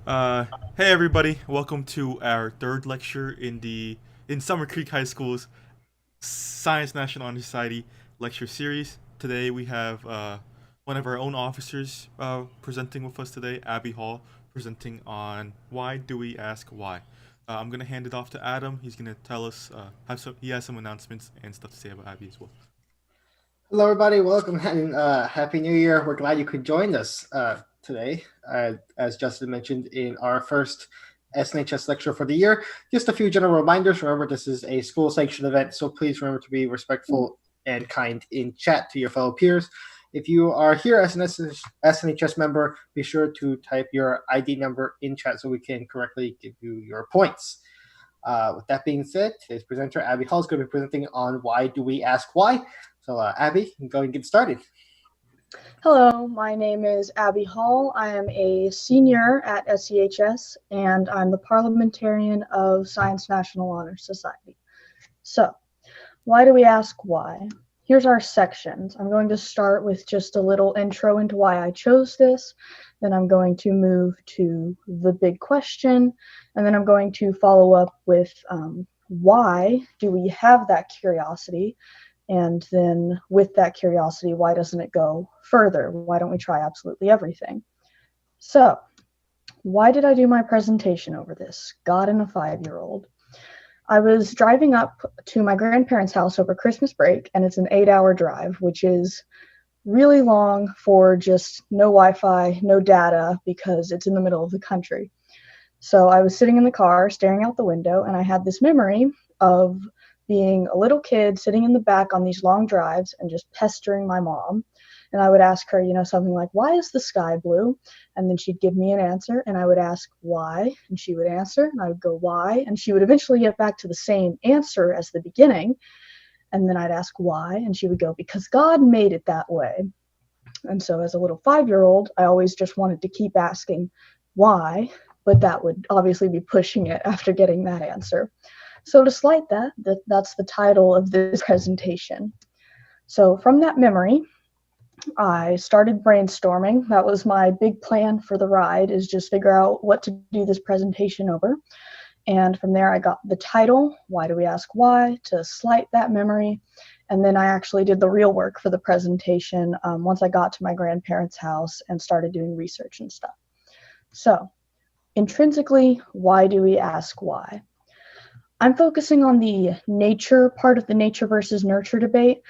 Uh, hey everybody, welcome to our third lecture in Summer Creek High School's Science National Honor Society lecture series. Today we have one of our own officers presenting with us today, Abby Hall, presenting on why do we ask why. I'm gonna hand it off to Adam. He's gonna tell us he has some announcements and stuff to say about Abby as well. Hello, everybody. Welcome and Happy New Year. We're glad you could join us today. As Justin mentioned in our first SNHS lecture for the year, just a few general reminders. Remember, this is a school sanctioned event, so please remember to be respectful and kind in chat to your fellow peers. If you are here as an SNHS member, be sure to type your ID number in chat so we can correctly give you your points. With that being said, today's presenter, Abby Hall, is going to be presenting on why do we ask why. So, Abby, go and get started. Hello, my name is Abby Hall. I am a senior at SCHS, and I'm the parliamentarian of Science National Honor Society. So, why do we ask why? Here's our sections. I'm going to start with just a little intro into why I chose this. Then I'm going to move to the big question, and then I'm going to follow up with why do we have that curiosity? And then with that curiosity, why doesn't it go further? Why don't we try absolutely everything? So, why did I do my presentation over this? God and a 5-year-old. I was driving up to my grandparents' house over Christmas break, and it's an 8-hour drive, which is really long for just no Wi-Fi, no data, because it's in the middle of the country. So I was sitting in the car, staring out the window, and I had this memory of being a little kid sitting in the back on these long drives and just pestering my mom. And I would ask her, something like, why is the sky blue? And then she'd give me an answer, and I would ask why, and she would answer, and I would go why, and she would eventually get back to the same answer as the beginning. And then I'd ask why, and she would go, because God made it that way. And so as a little 5-year-old, I always just wanted to keep asking why, but that would obviously be pushing it after getting that answer. So to slight that's the title of this presentation. So from that memory, I started brainstorming. That was my big plan for the ride, is just figure out what to do this presentation over. And from there, I got the title, Why Do We Ask Why, to slight that memory. And then I actually did the real work for the presentation once I got to my grandparents' house and started doing research and stuff. So intrinsically, why do we ask why? I'm focusing on the nature part of the nature versus nurture debate.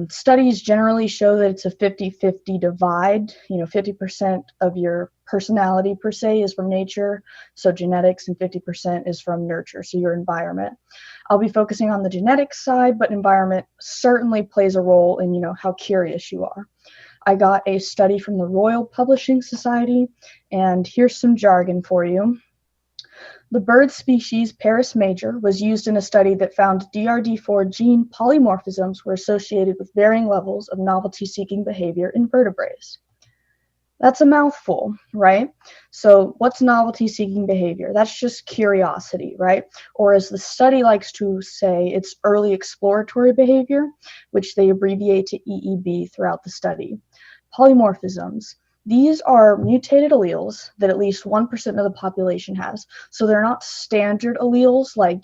Studies generally show that it's a 50-50 divide. 50% of your personality per se is from nature, so genetics, and 50% is from nurture, so your environment. I'll be focusing on the genetics side, but environment certainly plays a role in, how curious you are. I got a study from the Royal Publishing Society, and here's some jargon for you. The bird species Paris major was used in a study that found DRD4 gene polymorphisms were associated with varying levels of novelty-seeking behavior in vertebrates. That's a mouthful, right? So what's novelty-seeking behavior? That's just curiosity, right? Or as the study likes to say, it's early exploratory behavior, which they abbreviate to EEB throughout the study. Polymorphisms. These are mutated alleles that at least 1% of the population has. So they're not standard alleles like,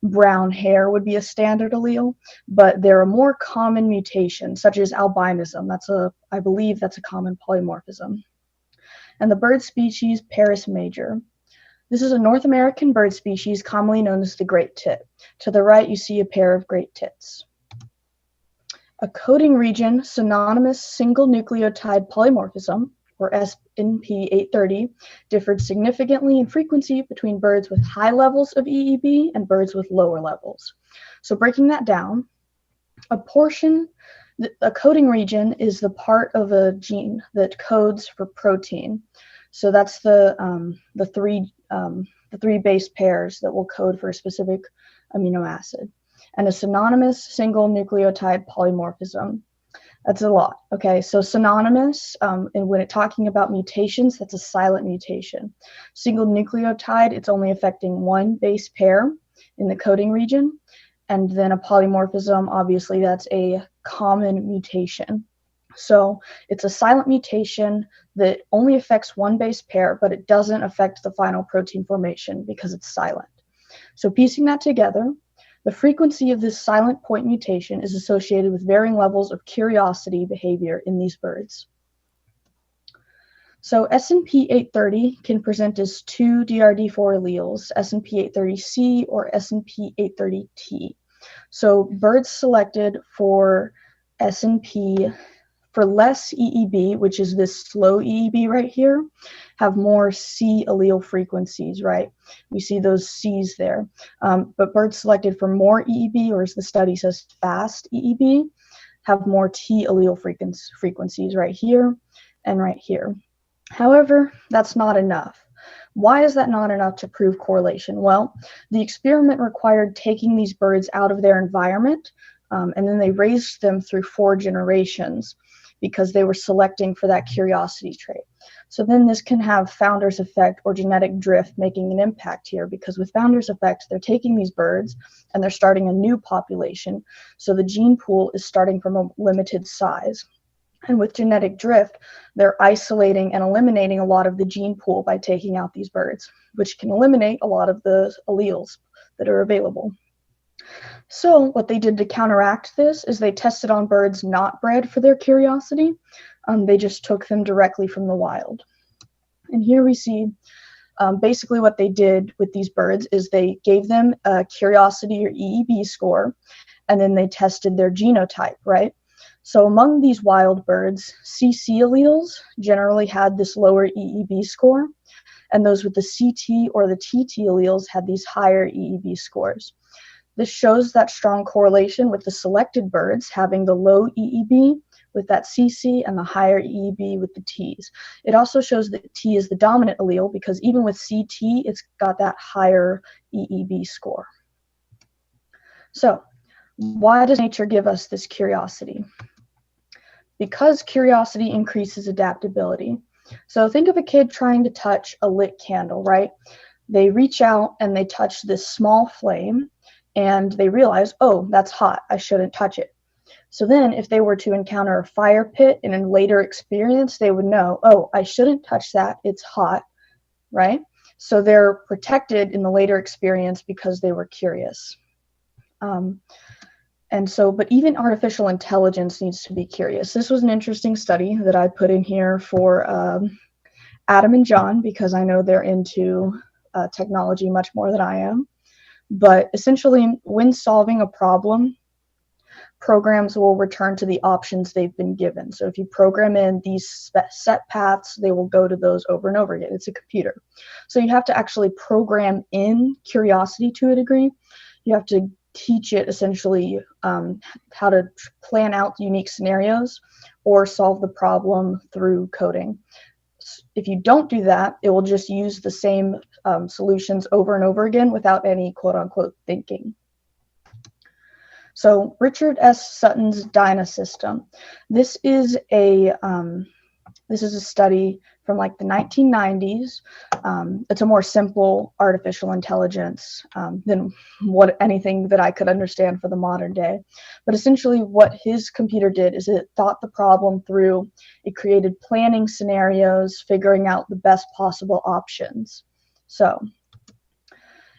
brown hair would be a standard allele, but they're a more common mutation, such as albinism. I believe that's a common polymorphism. And the bird species Paris major. This is a North American bird species commonly known as the great tit. To the right, you see a pair of great tits. A coding region synonymous single nucleotide polymorphism, or SNP830, differed significantly in frequency between birds with high levels of EEB and birds with lower levels. So breaking that down, a coding region is the part of a gene that codes for protein. So that's the three base pairs that will code for a specific amino acid. And a synonymous single nucleotide polymorphism. That's a lot. Okay, so synonymous, and when it's talking about mutations, that's a silent mutation. Single nucleotide, it's only affecting one base pair in the coding region. And then a polymorphism, obviously, that's a common mutation. So it's a silent mutation that only affects one base pair, but it doesn't affect the final protein formation because it's silent. So piecing that together, the frequency of this silent point mutation is associated with varying levels of curiosity behavior in these birds. So SNP 830 can present as two DRD4 alleles, SNP 830C or SNP 830T. So birds selected for SNP for less EEB, which is this slow EEB right here, have more C allele frequencies, right? We see those Cs there. But birds selected for more EEB, or as the study says, fast EEB, have more T allele frequencies right here and right here. However, that's not enough. Why is that not enough to prove correlation? Well, the experiment required taking these birds out of their environment, and then they raised them through 4 generations because they were selecting for that curiosity trait. So then this can have founder's effect or genetic drift making an impact here, because with founder's effect, they're taking these birds and they're starting a new population. So the gene pool is starting from a limited size. And with genetic drift, they're isolating and eliminating a lot of the gene pool by taking out these birds, which can eliminate a lot of the alleles that are available. So what they did to counteract this is they tested on birds not bred for their curiosity. They just took them directly from the wild. And here we see basically what they did with these birds is they gave them a curiosity or EEB score, and then they tested their genotype, right? So among these wild birds, CC alleles generally had this lower EEB score, and those with the CT or the TT alleles had these higher EEB scores. This shows that strong correlation with the selected birds having the low EEB with that CC and the higher EEB with the Ts. It also shows that T is the dominant allele because even with CT, it's got that higher EEB score. So why does nature give us this curiosity? Because curiosity increases adaptability. So think of a kid trying to touch a lit candle, right? They reach out and they touch this small flame and they realize, oh, that's hot, I shouldn't touch it. So then if they were to encounter a fire pit in a later experience, they would know, oh, I shouldn't touch that, it's hot, right? So they're protected in the later experience because they were curious. And so, but even artificial intelligence needs to be curious. This was an interesting study that I put in here for Adam and John, because I know they're into technology much more than I am. But essentially, when solving a problem, programs will return to the options they've been given. So if you program in these set paths, they will go to those over and over again. It's a computer. So you have to actually program in curiosity to a degree. You have to teach it essentially how to plan out unique scenarios or solve the problem through coding. If you don't do that, it will just use the same solutions over and over again without any quote-unquote thinking. So Richard S. Sutton's DINA system. This is a study from like the 1990s. It's a more simple artificial intelligence than anything that I could understand for the modern day. But essentially what his computer did is it thought the problem through. It created planning scenarios, figuring out the best possible options. So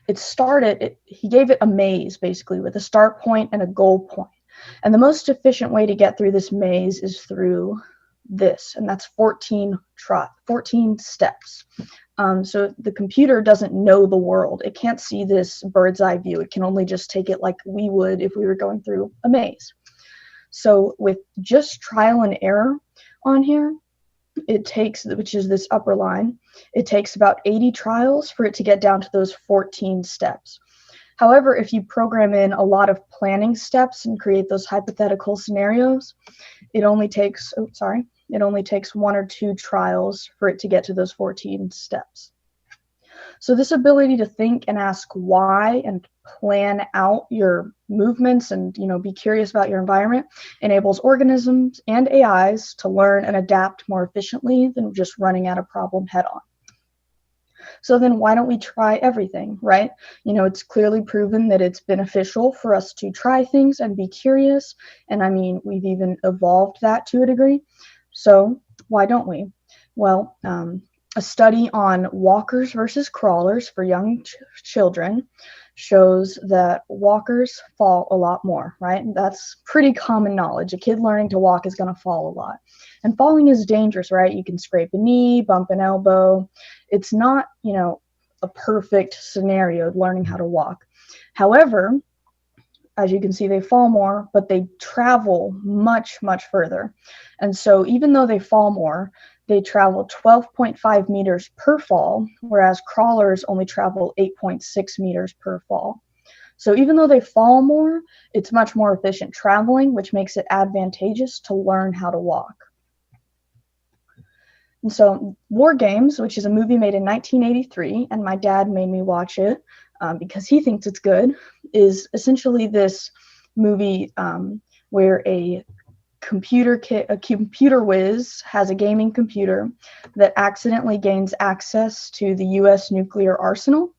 he gave it a maze basically with a start point and a goal point. And the most efficient way to get through this maze is through this, and that's 14 steps. So the computer doesn't know the world. It can't see this bird's eye view. It can only just take it like we would if we were going through a maze. So with just trial and error on here, it takes, which is this upper line, it takes about 80 trials for it to get down to those 14 steps. However, if you program in a lot of planning steps and create those hypothetical scenarios, it only takes 1 or 2 trials for it to get to those 14 steps. So this ability to think and ask why and plan out your movements and be curious about your environment enables organisms and AIs to learn and adapt more efficiently than just running at a problem head on. So then why don't we try everything, right? It's clearly proven that it's beneficial for us to try things and be curious. And I mean, we've even evolved that to a degree. So why don't we? Well, a study on walkers versus crawlers for young children shows that walkers fall a lot more, right? That's pretty common knowledge. A kid learning to walk is going to fall a lot. And falling is dangerous, right? You can scrape a knee, bump an elbow. It's not, a perfect scenario learning how to walk. However, as you can see, they fall more, but they travel much, much further. And so even though they fall more, they travel 12.5 meters per fall, whereas crawlers only travel 8.6 meters per fall. So even though they fall more, it's much more efficient traveling, which makes it advantageous to learn how to walk. And so War Games, which is a movie made in 1983, and my dad made me watch it because he thinks it's good, is essentially this movie where a computer whiz has a gaming computer that accidentally gains access to the U.S. nuclear arsenal.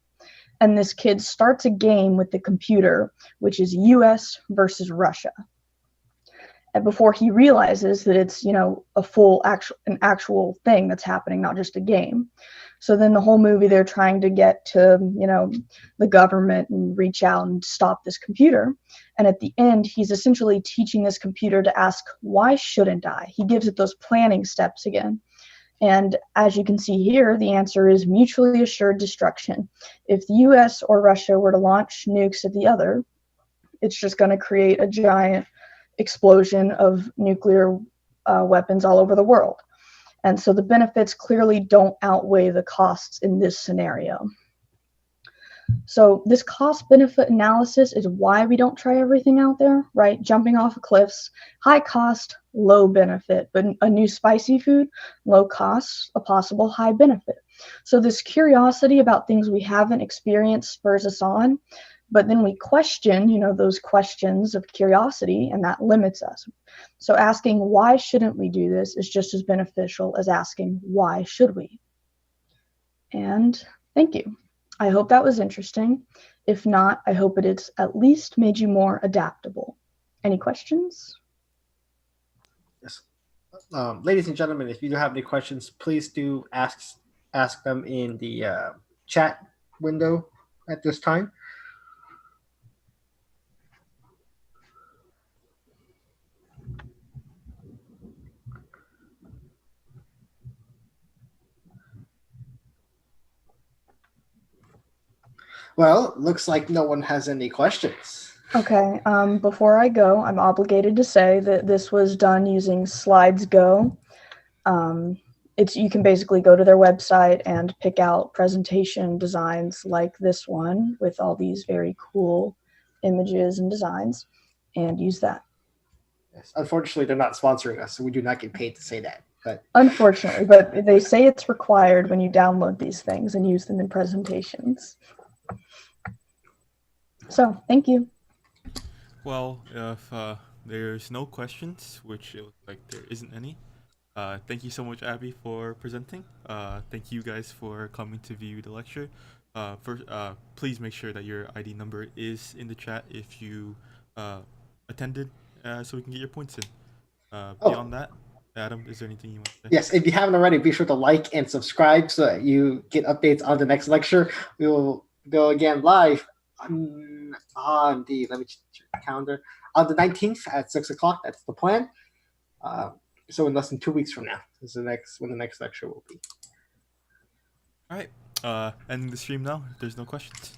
And this kid starts a game with the computer, which is U.S. versus Russia. And before he realizes that it's, an actual thing that's happening, not just a game. So then the whole movie, they're trying to get to, the government and reach out and stop this computer. And at the end, he's essentially teaching this computer to ask, why shouldn't I? He gives it those planning steps again. And as you can see here, the answer is mutually assured destruction. If the US or Russia were to launch nukes at the other, it's just going to create a giant explosion of nuclear weapons all over the world. And so the benefits clearly don't outweigh the costs in this scenario. So this cost-benefit analysis is why we don't try everything out there, right? Jumping off of cliffs, high cost, low benefit, but a new spicy food, low cost, a possible high benefit. So this curiosity about things we haven't experienced spurs us on, but then we question, those questions of curiosity, and that limits us. So asking why shouldn't we do this is just as beneficial as asking why should we? And thank you. I hope that was interesting. If not, I hope it has at least made you more adaptable. Any questions? Yes. Ladies and gentlemen, if you do have any questions, please do ask them in the chat window at this time. Well, looks like no one has any questions. Okay, before I go, I'm obligated to say that this was done using Slides Go. You can basically go to their website and pick out presentation designs like this one with all these very cool images and designs and use that. Yes. Unfortunately, they're not sponsoring us, so we do not get paid to say that. But unfortunately, but they say it's required when you download these things and use them in presentations. So, thank you. Well, if there's no questions, which it looks like there isn't any, thank you so much, Abby, for presenting. Thank you guys for coming to view the lecture. First, please make sure that your ID number is in the chat if you attended, so we can get your points in. Beyond that, Adam, is there anything you want to say? Yes, if you haven't already, be sure to like and subscribe so that you get updates on the next lecture. We will go again live on the, let me check the calendar, on the 19th at 6 o'clock. That's the plan. So in less than 2 weeks from now is when the next lecture will be. All right. Ending the stream now. If there's no questions.